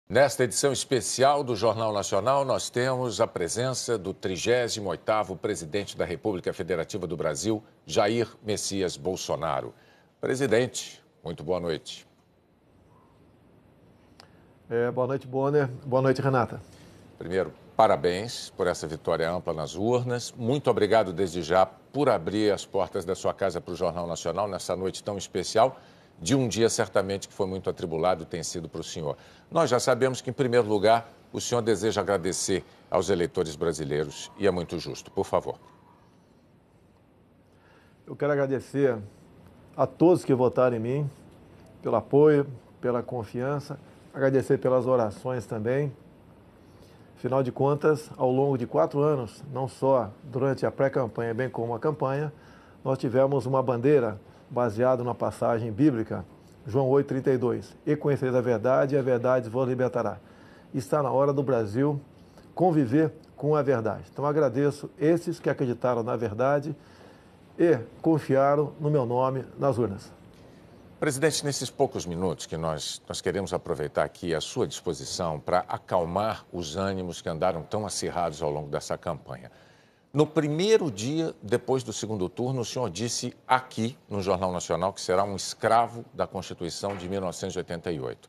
Nesta edição especial do Jornal Nacional, nós temos a presença do 38º presidente da República Federativa do Brasil, Jair Messias Bolsonaro. Presidente, muito boa noite. Boa noite, Bonner. Boa noite, Renata. Primeiro, parabéns por essa vitória ampla nas urnas. Muito obrigado desde já por abrir as portas da sua casa para o Jornal Nacional nessa noite tão especial, de um dia certamente que foi muito atribulado tem sido para o senhor. Nós já sabemos que, em primeiro lugar, o senhor deseja agradecer aos eleitores brasileiros e é muito justo. Por favor. Eu quero agradecer a todos que votaram em mim, pelo apoio, pela confiança, agradecer pelas orações também. Afinal de contas, ao longo de 4 anos, não só durante a pré-campanha, bem como a campanha, nós tivemos uma bandeira baseada na passagem bíblica, João 8,32. E conhecereis a verdade, e a verdade vos libertará. Está na hora do Brasil conviver com a verdade. Então agradeço esses que acreditaram na verdade e confiaram no meu nome nas urnas. Presidente, nesses poucos minutos que nós queremos aproveitar aqui à sua disposição para acalmar os ânimos que andaram tão acirrados ao longo dessa campanha. No primeiro dia, depois do segundo turno, o senhor disse aqui no Jornal Nacional que será um escravo da Constituição de 1988.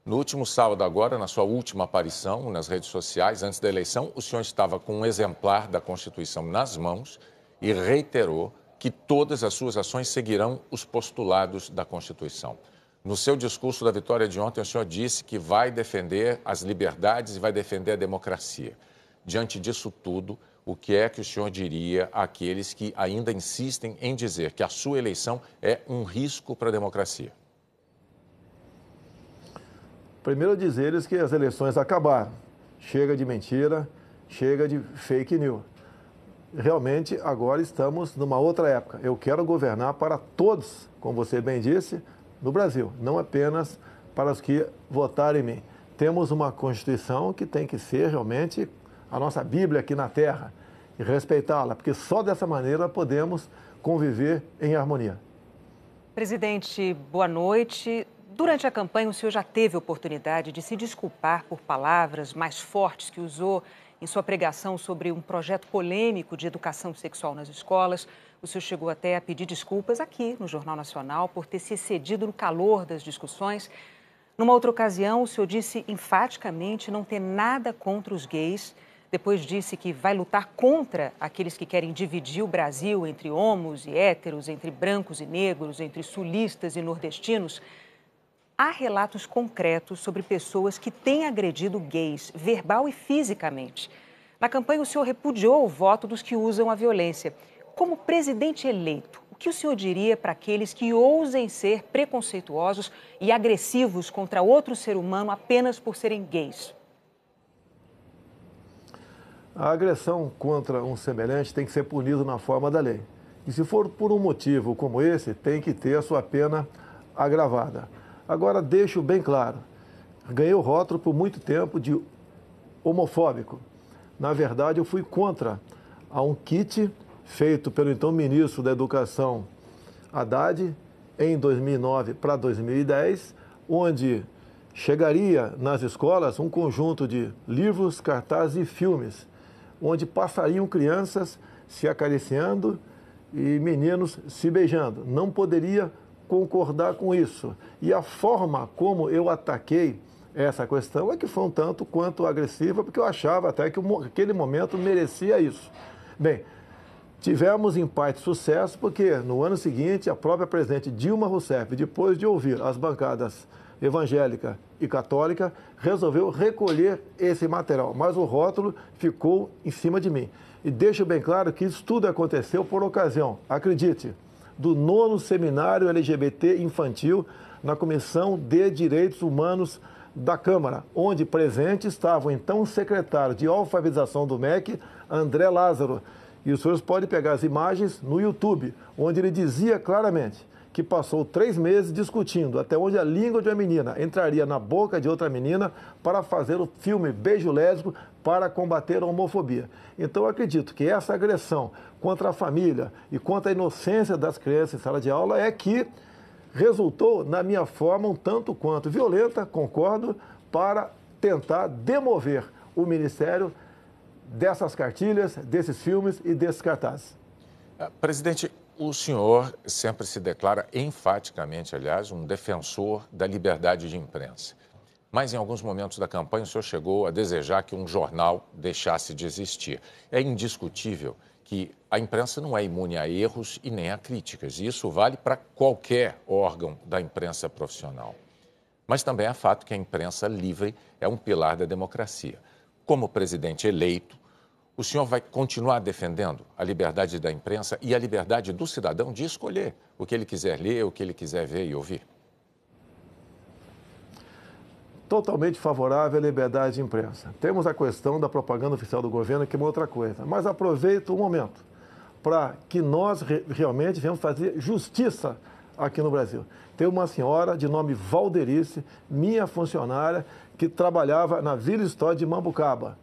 No último sábado agora, na sua última aparição nas redes sociais, antes da eleição, o senhor estava com um exemplar da Constituição nas mãos e reiterou que todas as suas ações seguirão os postulados da Constituição. No seu discurso da vitória de ontem, o senhor disse que vai defender as liberdades e vai defender a democracia. Diante disso tudo, o que é que o senhor diria àqueles que ainda insistem em dizer que a sua eleição é um risco para a democracia? Primeiro, dizer-lhes que as eleições acabaram. Chega de mentira, chega de fake news. Realmente, agora estamos numa outra época. Eu quero governar para todos, como você bem disse, no Brasil, não apenas para os que votaram em mim. Temos uma Constituição que tem que ser realmente a nossa Bíblia aqui na Terra e respeitá-la, porque só dessa maneira podemos conviver em harmonia. Presidente, boa noite. Durante a campanha, o senhor já teve oportunidade de se desculpar por palavras mais fortes que usou em sua pregação sobre um projeto polêmico de educação sexual nas escolas. O senhor chegou até a pedir desculpas aqui no Jornal Nacional por ter se excedido no calor das discussões. Numa outra ocasião, o senhor disse enfaticamente não ter nada contra os gays. Depois disse que vai lutar contra aqueles que querem dividir o Brasil entre homos e héteros, entre brancos e negros, entre sulistas e nordestinos. Há relatos concretos sobre pessoas que têm agredido gays, verbal e fisicamente. Na campanha, o senhor repudiou o voto dos que usam a violência. Como presidente eleito, o que o senhor diria para aqueles que ousem ser preconceituosos e agressivos contra outro ser humano apenas por serem gays? A agressão contra um semelhante tem que ser punida na forma da lei. E se for por um motivo como esse, tem que ter a sua pena agravada. Agora, deixo bem claro, ganhei o rótulo por muito tempo de homofóbico. Na verdade, eu fui contra a um kit feito pelo então ministro da Educação, Haddad, em 2009 para 2010, onde chegaria nas escolas um conjunto de livros, cartazes e filmes, onde passariam crianças se acariciando e meninos se beijando. Não poderia concordar com isso. E a forma como eu ataquei essa questão é que foi um tanto quanto agressiva, porque eu achava até que aquele momento merecia isso. Bem, tivemos em parte sucesso, porque no ano seguinte a própria presidente Dilma Rousseff, depois de ouvir as bancadas evangélica e católica, resolveu recolher esse material, mas o rótulo ficou em cima de mim. E deixo bem claro que isso tudo aconteceu por ocasião, acredite, do 9º Seminário LGBT Infantil na Comissão de Direitos Humanos da Câmara, onde presente estava o então secretário de alfabetização do MEC, André Lázaro. E os senhores podem pegar as imagens no YouTube, onde ele dizia claramente que passou 3 meses discutindo até onde a língua de uma menina entraria na boca de outra menina para fazer o filme Beijo Lésbico para combater a homofobia. Então, eu acredito que essa agressão contra a família e contra a inocência das crianças em sala de aula é que resultou, na minha forma, um tanto quanto violenta, concordo, para tentar demover o Ministério dessas cartilhas, desses filmes e desses cartazes. Presidente, o senhor sempre se declara enfaticamente, aliás, um defensor da liberdade de imprensa. Mas em alguns momentos da campanha o senhor chegou a desejar que um jornal deixasse de existir. É indiscutível que a imprensa não é imune a erros e nem a críticas. E isso vale para qualquer órgão da imprensa profissional. Mas também é fato que a imprensa livre é um pilar da democracia. Como presidente eleito, o senhor vai continuar defendendo a liberdade da imprensa e a liberdade do cidadão de escolher o que ele quiser ler, o que ele quiser ver e ouvir? Totalmente favorável à liberdade de imprensa. Temos a questão da propaganda oficial do governo, que é uma outra coisa. Mas aproveito o momento para que nós realmente venhamos fazer justiça aqui no Brasil. Tem uma senhora de nome Valderice, minha funcionária, que trabalhava na Vila História de Mambucaba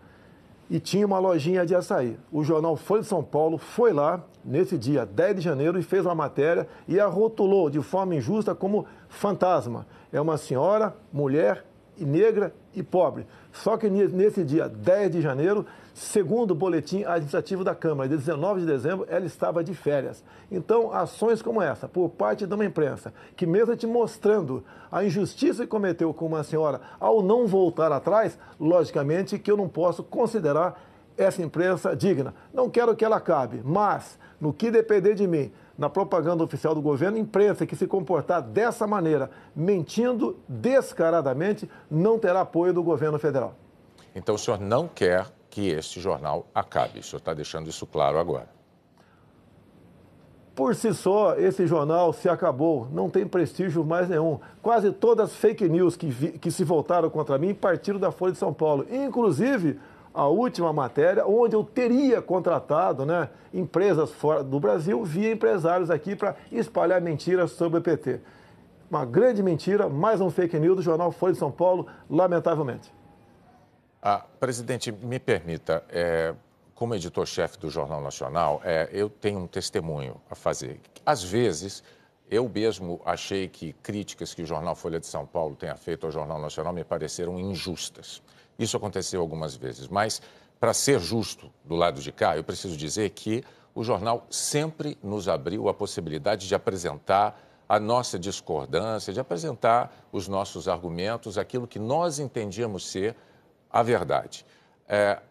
e tinha uma lojinha de açaí. O jornal Folha de São Paulo foi lá, nesse dia 10 de janeiro, e fez uma matéria e a rotulou de forma injusta como fantasma. É uma senhora, mulher, negra e pobre. Só que nesse dia 10 de janeiro, segundo o boletim administrativo da Câmara, de 19 de dezembro, ela estava de férias. Então, ações como essa, por parte de uma imprensa, que mesmo te mostrando a injustiça que cometeu com uma senhora ao não voltar atrás, logicamente que eu não posso considerar essa imprensa digna. Não quero que ela acabe, mas, no que depender de mim, na propaganda oficial do governo, imprensa que se comportar dessa maneira, mentindo descaradamente, não terá apoio do governo federal. Então o senhor não quer que este jornal acabe. O senhor está deixando isso claro agora. Por si só, esse jornal se acabou, não tem prestígio mais nenhum. Quase todas as fake news que se voltaram contra mim partiram da Folha de São Paulo. Inclusive, a última matéria, onde eu teria contratado, empresas fora do Brasil via empresários aqui para espalhar mentiras sobre o PT. Uma grande mentira, mais um fake news do jornal Folha de São Paulo, lamentavelmente. Presidente, me permita, como editor-chefe do Jornal Nacional, eu tenho um testemunho a fazer. Às vezes, eu mesmo achei que críticas que o jornal Folha de São Paulo tenha feito ao Jornal Nacional me pareceram injustas. Isso aconteceu algumas vezes, mas, para ser justo do lado de cá, eu preciso dizer que o jornal sempre nos abriu a possibilidade de apresentar a nossa discordância, de apresentar os nossos argumentos, aquilo que nós entendíamos ser a verdade.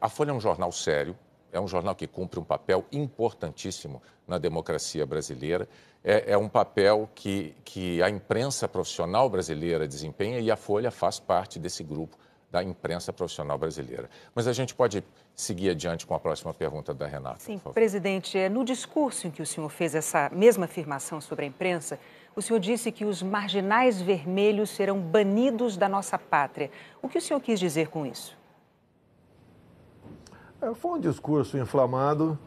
A Folha é um jornal sério, é um jornal que cumpre um papel importantíssimo na democracia brasileira, é um papel que a imprensa profissional brasileira desempenha e a Folha faz parte desse grupo da imprensa profissional brasileira. Mas a gente pode seguir adiante com a próxima pergunta da Renata. Sim, presidente, no discurso em que o senhor fez essa mesma afirmação sobre a imprensa, o senhor disse que os marginais vermelhos serão banidos da nossa pátria. O que o senhor quis dizer com isso? Foi um discurso inflamado,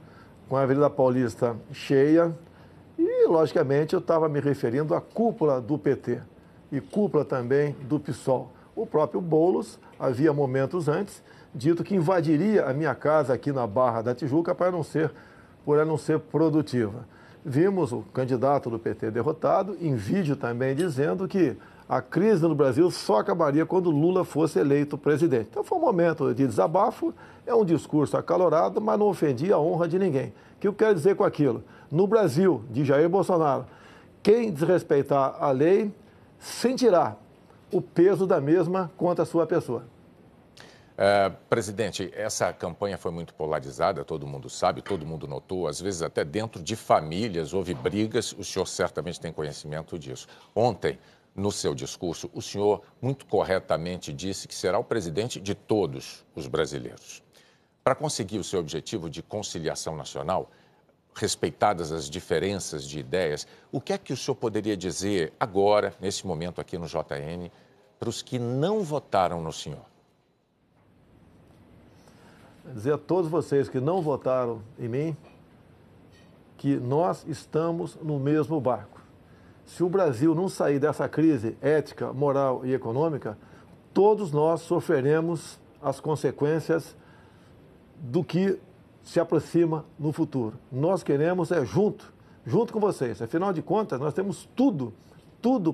com a Avenida Paulista cheia, e, logicamente, eu estava me referindo à cúpula do PT e cúpula também do PSOL. O próprio Boulos, havia momentos antes, dito que invadiria a minha casa aqui na Barra da Tijuca por ela não ser produtiva. Vimos o candidato do PT derrotado, em vídeo também dizendo que a crise no Brasil só acabaria quando Lula fosse eleito presidente. Então foi um momento de desabafo, é um discurso acalorado, mas não ofendia a honra de ninguém. O que eu quero dizer com aquilo? No Brasil, de Jair Bolsonaro, quem desrespeitar a lei sentirá o peso da mesma contra a sua pessoa. Presidente, essa campanha foi muito polarizada, todo mundo sabe, todo mundo notou, às vezes até dentro de famílias houve brigas, o senhor certamente tem conhecimento disso. Ontem, no seu discurso, o senhor muito corretamente disse que será o presidente de todos os brasileiros. Para conseguir o seu objetivo de conciliação nacional, respeitadas as diferenças de ideias, o que é que o senhor poderia dizer agora, nesse momento aqui no JN, para os que não votaram no senhor? Dizer a todos vocês que não votaram em mim que nós estamos no mesmo barco. Se o Brasil não sair dessa crise ética, moral e econômica, todos nós sofreremos as consequências do que se aproxima no futuro. Nós queremos junto com vocês. Afinal de contas, nós temos tudo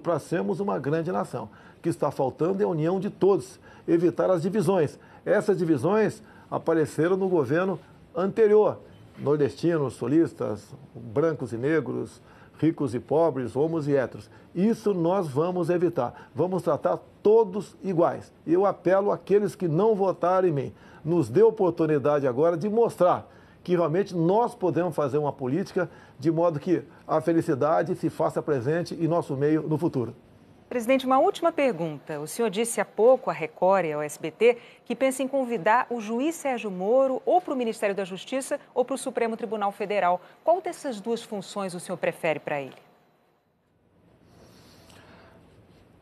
para sermos uma grande nação. O que está faltando é a união de todos, evitar as divisões. Essas divisões apareceram no governo anterior. Nordestinos, sulistas, brancos e negros, ricos e pobres, homos e héteros. Isso nós vamos evitar. Vamos tratar todos iguais. E eu apelo àqueles que não votaram em mim. Nos dê oportunidade agora de mostrar que realmente nós podemos fazer uma política de modo que a felicidade se faça presente em nosso meio no futuro. Presidente, uma última pergunta. O senhor disse há pouco à Record e ao SBT que pensa em convidar o juiz Sérgio Moro ou para o Ministério da Justiça ou para o Supremo Tribunal Federal. Qual dessas duas funções o senhor prefere para ele?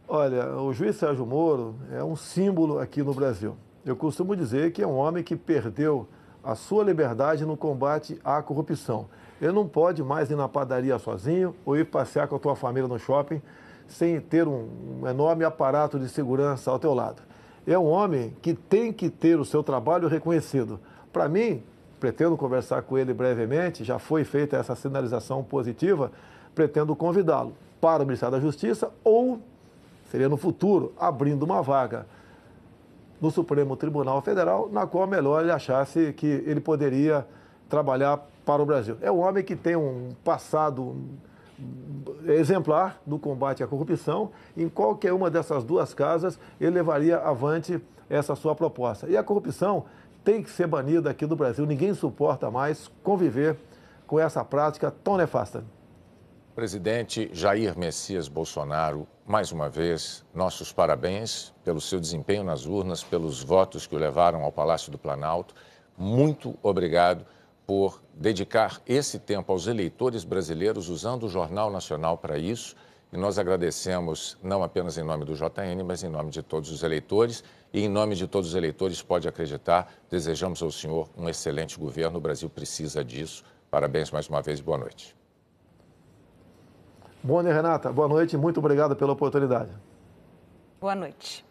Olha, o juiz Sérgio Moro é um símbolo aqui no Brasil. Eu costumo dizer que é um homem que perdeu a sua liberdade no combate à corrupção. Ele não pode mais ir na padaria sozinho ou ir passear com a tua família no shopping sem ter um enorme aparato de segurança ao teu lado. É um homem que tem que ter o seu trabalho reconhecido. Para mim, pretendo conversar com ele brevemente, já foi feita essa sinalização positiva, pretendo convidá-lo para o Ministério da Justiça ou, seria no futuro, abrindo uma vaga no Supremo Tribunal Federal, na qual melhor ele achasse que ele poderia trabalhar para o Brasil. É um homem que tem um passado exemplar no combate à corrupção. Em qualquer uma dessas duas casas, ele levaria avante essa sua proposta. E a corrupção tem que ser banida aqui do Brasil. Ninguém suporta mais conviver com essa prática tão nefasta. Presidente Jair Messias Bolsonaro, mais uma vez, nossos parabéns pelo seu desempenho nas urnas, pelos votos que o levaram ao Palácio do Planalto. Muito obrigado por dedicar esse tempo aos eleitores brasileiros, usando o Jornal Nacional para isso. E nós agradecemos, não apenas em nome do JN, mas em nome de todos os eleitores. E em nome de todos os eleitores, pode acreditar, desejamos ao senhor um excelente governo. O Brasil precisa disso. Parabéns mais uma vez e boa noite. Bom, Renata, boa noite e muito obrigado pela oportunidade. Boa noite.